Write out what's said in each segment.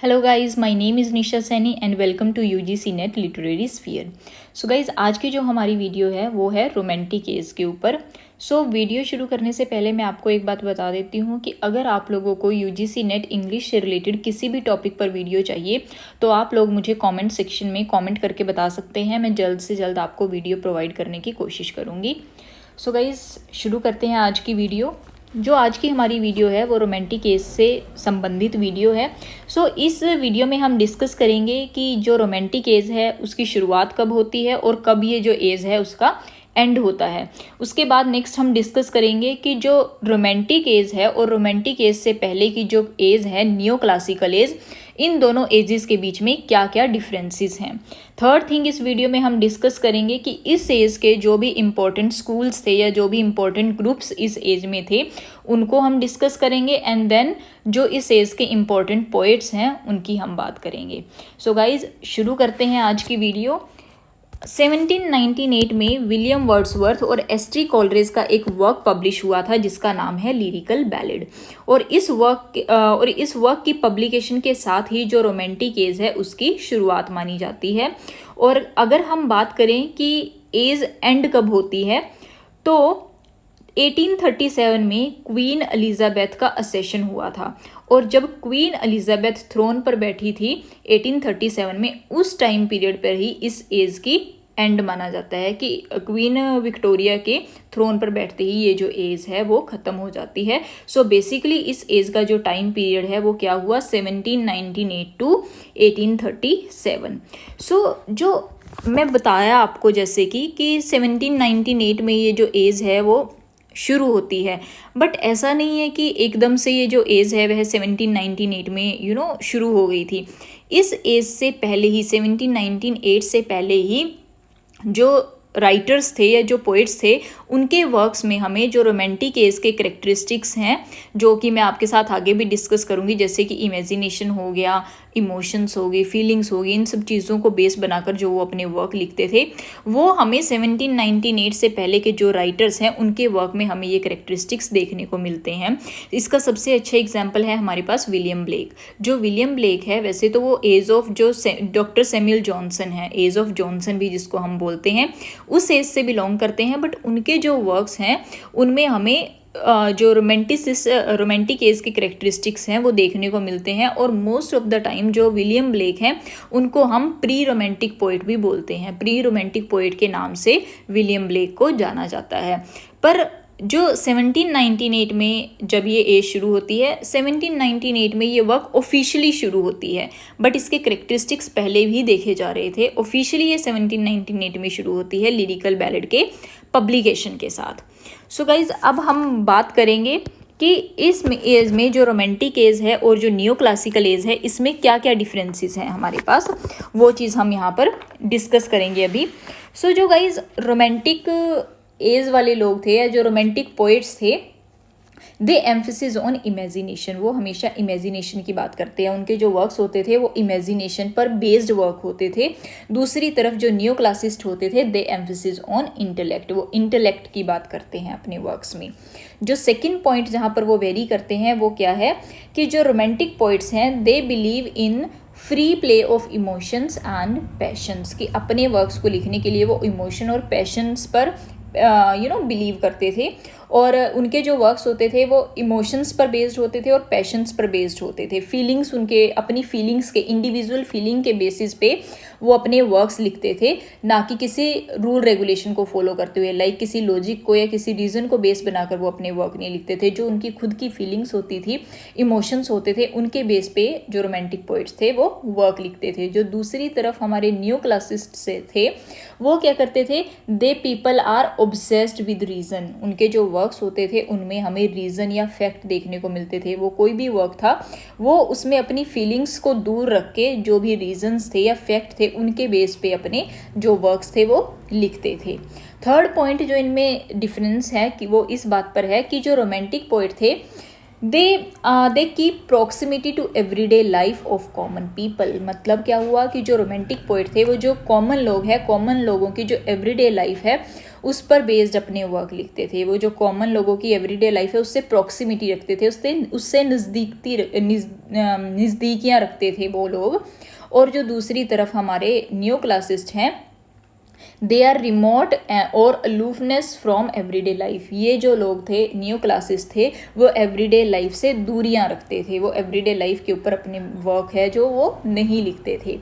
Hello guys, my name is Nisha Saini and welcome to UGC NET literary sphere. So guys, आज की जो हमारी video है वो है रोमांटिक एज के ऊपर। वीडियो शुरू करने से पहले मैं आपको एक बात बता देती हूँ कि अगर आप लोगों को यूजीसी नेट इंग्लिश से रिलेटेड किसी भी टॉपिक पर वीडियो चाहिए तो आप लोग मुझे कमेंट सेक्शन में कमेंट करके बता सकते हैं। मैं जल्द से जल्द आपको वीडियो प्रोवाइड करने की कोशिश करूँगी। सो गाइस, शुरू करते हैं आज की वीडियो। जो आज की हमारी वीडियो है वो रोमांटिक एज से संबंधित वीडियो है। इस वीडियो में हम डिस्कस करेंगे कि जो रोमांटिक एज है उसकी शुरुआत कब होती है और कब ये जो एज है उसका एंड होता है। उसके बाद नेक्स्ट हम डिस्कस करेंगे कि जो रोमांटिक एज है और रोमांटिक एज से पहले की जो एज है नियो क्लासिकल एज, इन दोनों एजेस के बीच में क्या क्या डिफरेंसेस हैं। थर्ड थिंग, इस वीडियो में हम डिस्कस करेंगे कि इस एज के जो भी इम्पोर्टेंट स्कूल्स थे या जो भी इम्पोर्टेंट ग्रुप्स इस एज में थे उनको हम डिस्कस करेंगे एंड देन जो इस एज के इम्पोर्टेंट पोएट्स हैं उनकी हम बात करेंगे। गाइज, शुरू करते हैं आज की वीडियो। 1798 में विलियम वर्ड्सवर्थ और एस.टी. कोलरेज का एक वर्क पब्लिश हुआ था जिसका नाम है लिरिकल बैलेड। और इस वर्क की पब्लिकेशन के साथ ही जो रोमांटिक एज है उसकी शुरुआत मानी जाती है। और अगर हम बात करें कि एज एंड कब होती है तो 1837 में क्वीन एलिजाबेथ का असेशन हुआ था। और जब क्वीन एलिजाबेथ थ्रोन पर बैठी थी 1837 में, उस टाइम पीरियड पर ही इस एज की एंड माना जाता है कि क्वीन विक्टोरिया के थ्रोन पर बैठते ही ये जो एज है वो ख़त्म हो जाती है। बेसिकली इस एज का जो टाइम पीरियड है वो क्या हुआ, 1798 टू 1837। जो मैं बताया आपको जैसे कि 1798 में ये जो एज है वो शुरू होती है, बट ऐसा नहीं है कि एकदम से ये जो एज है वह 1798 में शुरू हो गई थी। इस एज से पहले ही 1798 से पहले ही जो राइटर्स थे या जो पोइट्स थे उनके वर्क्स में हमें जो रोमांटिक एज के करेक्टरिस्टिक्स हैं जो कि मैं आपके साथ आगे भी डिस्कस करूंगी, जैसे कि इमेजिनेशन हो गया, इमोशंस हो गए, फीलिंग्स हो गई, इन सब चीज़ों को बेस बनाकर जो वो अपने वर्क लिखते थे वो हमें 1798 से पहले के जो राइटर्स हैं उनके वर्क में हमें ये करेक्टरिस्टिक्स देखने को मिलते हैं। इसका सबसे अच्छा एग्जाम्पल है हमारे पास विलियम ब्लेक। जो विलियम ब्लेक है वैसे तो वो एज ऑफ जो डॉक्टर सैमुअल जॉनसन है, एज ऑफ जॉनसन भी जिसको हम बोलते हैं, उस एज से बिलोंग करते हैं। बट उनके जो वर्क्स हैं उनमें हमें जो रोमांटिक एज के करेक्टरिस्टिक्स हैं वो देखने को मिलते हैं। और मोस्ट ऑफ द टाइम जो विलियम ब्लेक हैं उनको हम प्री रोमांटिक पोइट भी बोलते हैं। प्री रोमांटिक पोइट के नाम से विलियम ब्लेक को जाना जाता है। पर जो 1798 में जब ये एज शुरू होती है, 1798 में ये वर्क ऑफिशियली शुरू होती है, बट इसके करेक्टरिस्टिक्स पहले भी देखे जा रहे थे। ऑफिशियली ये 1798 में शुरू होती है लिरिकल बैलेड के पब्लिकेशन के साथ। गाइज, अब हम बात करेंगे कि इस एज में जो रोमांटिक एज है और जो नियो क्लासिकल एज है इसमें क्या क्या डिफरेंसेस हैं हमारे पास, वो चीज़ हम यहाँ पर डिस्कस करेंगे अभी। जो गाइज रोमांटिक एज वाले लोग थे या जो रोमांटिक पोइट्स थे, दे एम्फेसिस ऑन इमेजिनेशन। वो हमेशा इमेजिनेशन की बात करते हैं। उनके जो वर्क्स होते थे वो इमेजिनेशन पर बेस्ड वर्क होते थे। दूसरी तरफ जो नियो क्लासिस्ट होते थे दे एम्फेसिस ऑन इंटेलेक्ट। वो इंटेलेक्ट की बात करते हैं अपने वर्क्स में। जो सेकंड पॉइंट जहाँ पर वो वेरी करते हैं वो क्या है कि जो रोमांटिक पोइट्स हैं they believe in free play of emotions and patience, कि अपने वर्क्स को लिखने के लिए वो इमोशन और पैशंस पर बिलीव करते थे। और उनके जो वर्क्स होते थे वो इमोशंस पर बेस्ड होते थे और पैशंस पर बेस्ड होते थे। फीलिंग्स, उनके अपनी फीलिंग्स के इंडिविजुअल फीलिंग के बेसिस पे वो अपने वर्क्स लिखते थे, ना कि किसी रूल रेगुलेशन को फॉलो करते हुए, लाइक किसी लॉजिक को या किसी रीज़न को बेस बनाकर वो अपने वर्क नहीं लिखते थे। जो उनकी खुद की फीलिंग्स होती थी, इमोशंस होते थे, उनके बेस पे जो रोमांटिक पोइट्स थे वो वर्क लिखते थे। जो दूसरी तरफ हमारे न्यू क्लासिस्ट से थे वो क्या करते थे, they people are obsessed with reason. उनके जो वर्क्स होते थे उनमें हमें रीज़न या फैक्ट देखने को मिलते थे। वो कोई भी वर्क था वो उसमें अपनी फीलिंग्स को दूर रख के जो भी रीजंस थे या फैक्ट थे उनके बेस पे अपने जो वर्क्स थे वो लिखते थे। थर्ड पॉइंट जो इनमें डिफरेंस है कि वो इस बात पर है कि जो रोमांटिक पोइट थे they keep proximity to everyday life of common people. मतलब क्या हुआ कि जो रोमांटिक पोइट थे वो जो कॉमन लोग हैं, कॉमन लोगों की जो एवरीडे लाइफ है उस पर बेस्ड अपने वर्क लिखते थे। वो जो कॉमन लोगों की एवरीडे लाइफ है उससे प्रॉक्सिमिटी रखते थे, उससे नज़दीकियाँ रखते थे वो लोग। और जो दूसरी तरफ हमारे न्यू क्लासिस्ट हैं, दे आर रिमोट और अलूफनेस फ्रॉम एवरीडे लाइफ। ये जो लोग थे न्यू क्लासेस थे वो एवरीडे लाइफ से दूरियां रखते थे, वो एवरीडे लाइफ के ऊपर अपने वर्क है जो वो नहीं लिखते थे।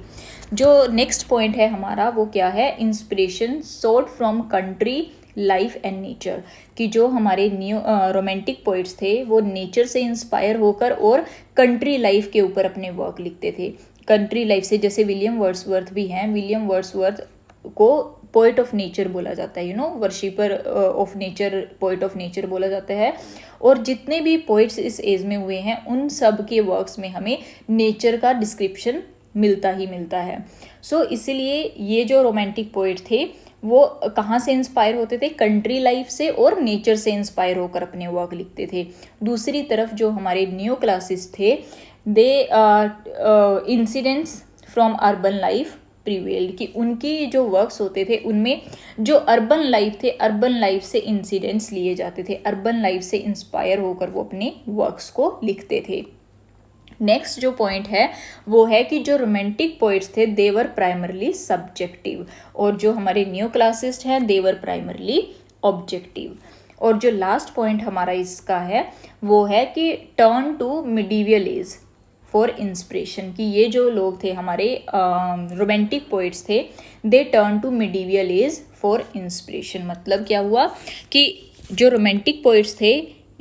जो नेक्स्ट पॉइंट है हमारा वो क्या है, inspiration sort from country life and nature. कि जो हमारे न्यू रोमांटिक पोइट्स थे वो नेचर से इंस्पायर होकर और कंट्री लाइफ के ऊपर अपने वर्क लिखते थे। कंट्री लाइफ से, जैसे विलियम वर्ड्सवर्थ भी हैं, विलियम वर्ड्सवर्थ को पोइट ऑफ नेचर बोला जाता है, worshipper of nature, poet of nature बोला जाता है। और जितने भी पोइट्स इस एज में हुए हैं उन सब के वर्क्स में हमें नेचर का डिस्क्रिप्शन मिलता ही मिलता है। सो इसीलिए ये जो रोमांटिक पोइट थे वो कहाँ से इंस्पायर होते थे, कंट्री लाइफ से और नेचर से इंस्पायर होकर अपने वर्क लिखते थे। दूसरी तरफ जो हमारे न्यू क्लासेस थे, the incidents from urban life prevailed. कि उनकी जो वर्क्स होते थे उनमें जो अर्बन लाइफ थे, अर्बन लाइफ से इंसिडेंट्स लिए जाते थे, अर्बन लाइफ से इंस्पायर होकर वो अपने वर्क्स को लिखते थे। नेक्स्ट जो पॉइंट है वो है कि जो रोमांटिक पोइट्स थे देवर प्राइमरली सब्जेक्टिव, और जो हमारे न्यू क्लासिस्ट हैं देवर प्राइमरली ऑब्जेक्टिव। और जो लास्ट पॉइंट हमारा इसका है वो है कि turn to medieval age for inspiration. कि ये जो लोग थे हमारे रोमांटिक पोइट्स थे, they turn to medieval age for inspiration. मतलब क्या हुआ कि जो रोमांटिक पोइट्स थे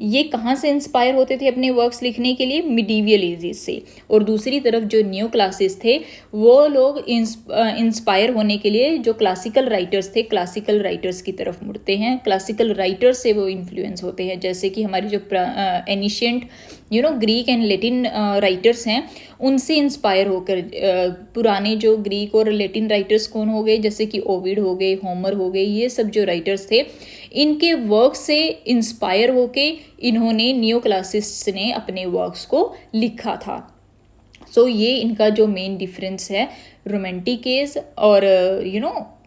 ये कहाँ से इंस्पायर होते थे अपने वर्क्स लिखने के लिए, मिडीवियल एजेस से। और दूसरी तरफ जो न्यू क्लासेस थे वो लोग इंस्पायर होने के लिए जो क्लासिकल राइटर्स थे, क्लासिकल राइटर्स की तरफ मुड़ते हैं, क्लासिकल राइटर्स से वो इन्फ्लुएंस होते हैं। जैसे कि हमारी जो ancient Greek and Latin writers हैं उनसे इंस्पायर होकर पुराने जो ग्रीक और लेटिन राइटर्स कौन हो गए, जैसे कि ओविड हो गए, होमर हो गए, ये सब जो राइटर्स थे इनके वर्क से इंस्पायर होके इन्होंने न्यू क्लासिस्ट्स ने अपने वर्क्स को लिखा था। सो ये इनका जो मेन डिफरेंस है रोमांटिक एज और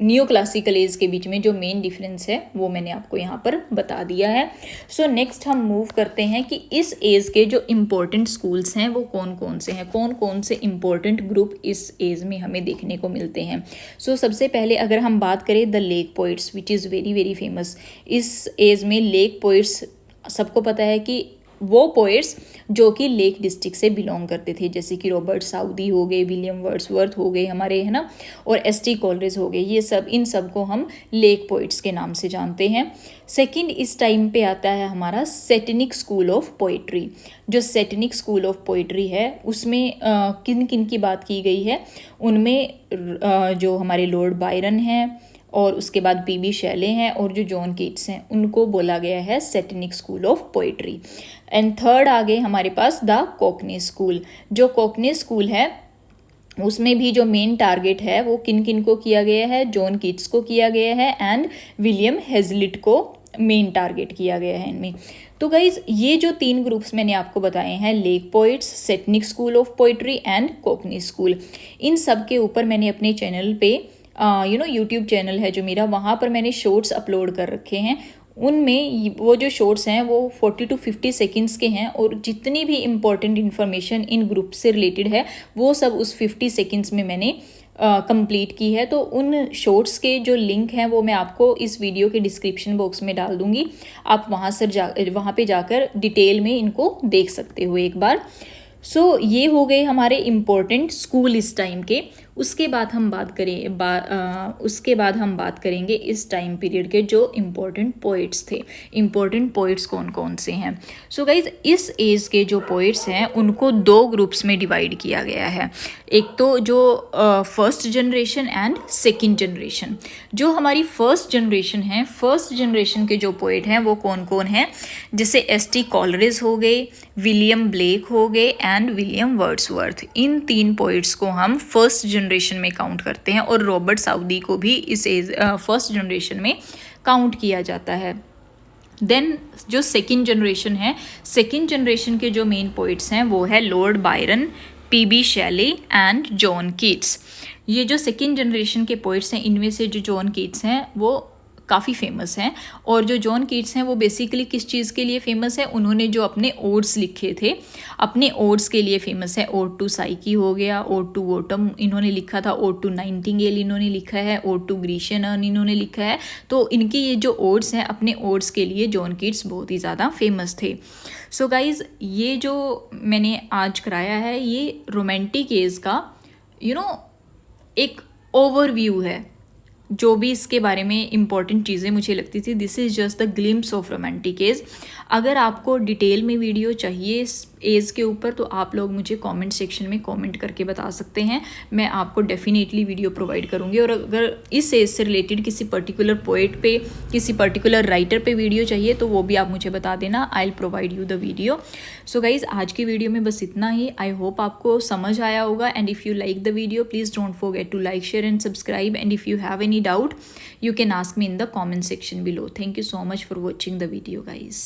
न्यू क्लासिकल एज के बीच में जो मेन डिफरेंस है वो मैंने आपको यहाँ पर बता दिया है। सो नेक्स्ट हम मूव करते हैं कि इस एज के जो इम्पोर्टेंट स्कूल्स हैं वो कौन कौन से हैं, कौन कौन से इम्पोर्टेंट ग्रुप इस एज में हमें देखने को मिलते हैं। सो सबसे पहले अगर हम बात करें the lake poets which is very very famous. इस एज में लेक पोइट्स सबको पता है कि वो पोइट्स जो कि लेक डिस्ट्रिक्ट से बिलोंग करते थे, जैसे कि रॉबर्ट साउदी हो गए, विलियम वर्ड्सवर्थ हो गए हमारे, है ना, और एस.टी. कॉलरेज हो गए, ये सब, इन सब को हम लेक पोइट्स के नाम से जानते हैं। सेकंड इस टाइम पे आता है हमारा सैटिनिक स्कूल ऑफ पोइट्री। जो सैटिनिक स्कूल ऑफ पोइट्री है उसमें किन किन की बात की गई है, उनमें जो हमारे लॉर्ड बायरन हैं और उसके बाद पी.बी. शेले हैं और जो जॉन कीट्स हैं उनको बोला गया है satanic school of poetry. And third आ गए हमारे पास द कॉकनी स्कूल। जो कॉकनी स्कूल है उसमें भी जो मेन टारगेट है वो किन किन को किया गया है, जॉन कीट्स को किया गया है एंड विलियम हेजलिट को मेन टारगेट किया गया है इनमें। तो गाइज ये जो 3 ग्रुप्स मैंने आपको बताए हैं, lake poets, satanic school of poetry and cockney school, इन सब के ऊपर मैंने अपने चैनल पे यूट्यूब चैनल है जो मेरा, वहाँ पर मैंने शॉर्ट्स अपलोड कर रखे हैं। उनमें वो जो शॉर्ट्स हैं वो 40 to 50 सेकेंड्स के हैं और जितनी भी इम्पॉर्टेंट इन्फॉर्मेशन इन ग्रुप से रिलेटेड है वो सब उस 50 सेकेंड्स में मैंने कंप्लीट की है। तो उन शॉर्ट्स के जो लिंक हैं वो मैं आपको इस वीडियो के डिस्क्रिप्शन बॉक्स में डाल दूँगी, आप वहाँ पे जाकर डिटेल में इनको देख सकते हो एक बार। सो ये हो गए हमारे इम्पोर्टेंट स्कूल इस टाइम के। उसके बाद हम बात करेंगे इस टाइम पीरियड के जो इम्पोर्टेंट पोइट्स थे। इम्पोर्टेंट पोइट्स कौन कौन से हैं। सो गाइज इस एज के जो पोइट्स हैं उनको 2 ग्रुप्स में डिवाइड किया गया है। एक तो जो first generation and second generation. जो हमारी फर्स्ट जनरेशन है, फर्स्ट जनरेशन के जो पोइट हैं वो कौन कौन हैं, जैसे एस.टी. कॉलरेज हो गए, विलियम ब्लेक हो गए and William Wordsworth. In 3 poets को हम फर्स्ट जनरेशन में काउंट करते हैं और रॉबर्ट साउदी को भी इस फर्स्ट जनरेशन में काउंट किया जाता है। देन जो सेकेंड जनरेशन है, सेकेंड जनरेशन के जो मेन पोइट्स हैं वो है Lord Byron, PB Shelley and John Keats. ये जो सेकेंड जनरेशन के पोइट्स हैं, इनमें से जो जॉन कीट्स हैं वो काफ़ी फेमस हैं। और जो जॉन कीट्स हैं वो बेसिकली किस चीज़ के लिए फेमस है, उन्होंने जो अपने ओड्स लिखे थे, अपने ओड्स के लिए फेमस है। ओड टू साइकी हो गया, ओड टू ऑटम इन्होंने लिखा था, ओड टू नाइटिंगेल इन्होंने लिखा है, ओड टू ग्रीशियन अर्न इन्होंने लिखा है। तो इनके ये जो ओड्स हैं, अपने ओड्स के लिए जॉन कीट्स बहुत ही ज़्यादा फेमस थे। सो गाइज़, ये जो मैंने आज कराया है ये रोमांटिक एज का एक ओवरव्यू है। जो भी इसके बारे में इम्पॉर्टेंट चीज़ें मुझे लगती थी, this is just the glimpse of romantic as. अगर आपको डिटेल में वीडियो चाहिए इस एज के ऊपर तो आप लोग मुझे कमेंट सेक्शन में कमेंट करके बता सकते हैं, मैं आपको डेफिनेटली वीडियो प्रोवाइड करूँगी। और अगर इस एज से रिलेटेड किसी पर्टिकुलर पोएट पे, किसी पर्टिकुलर राइटर पे वीडियो चाहिए तो वो भी आप मुझे बता देना, I will provide you the video. So guys, आज की वीडियो में बस इतना ही। आई होप आपको समझ आया होगा। And if you like the video please don't forget to like, share and subscribe. And if you have any doubt you can ask me in the comment section below. Thank you so much for watching the video, guys.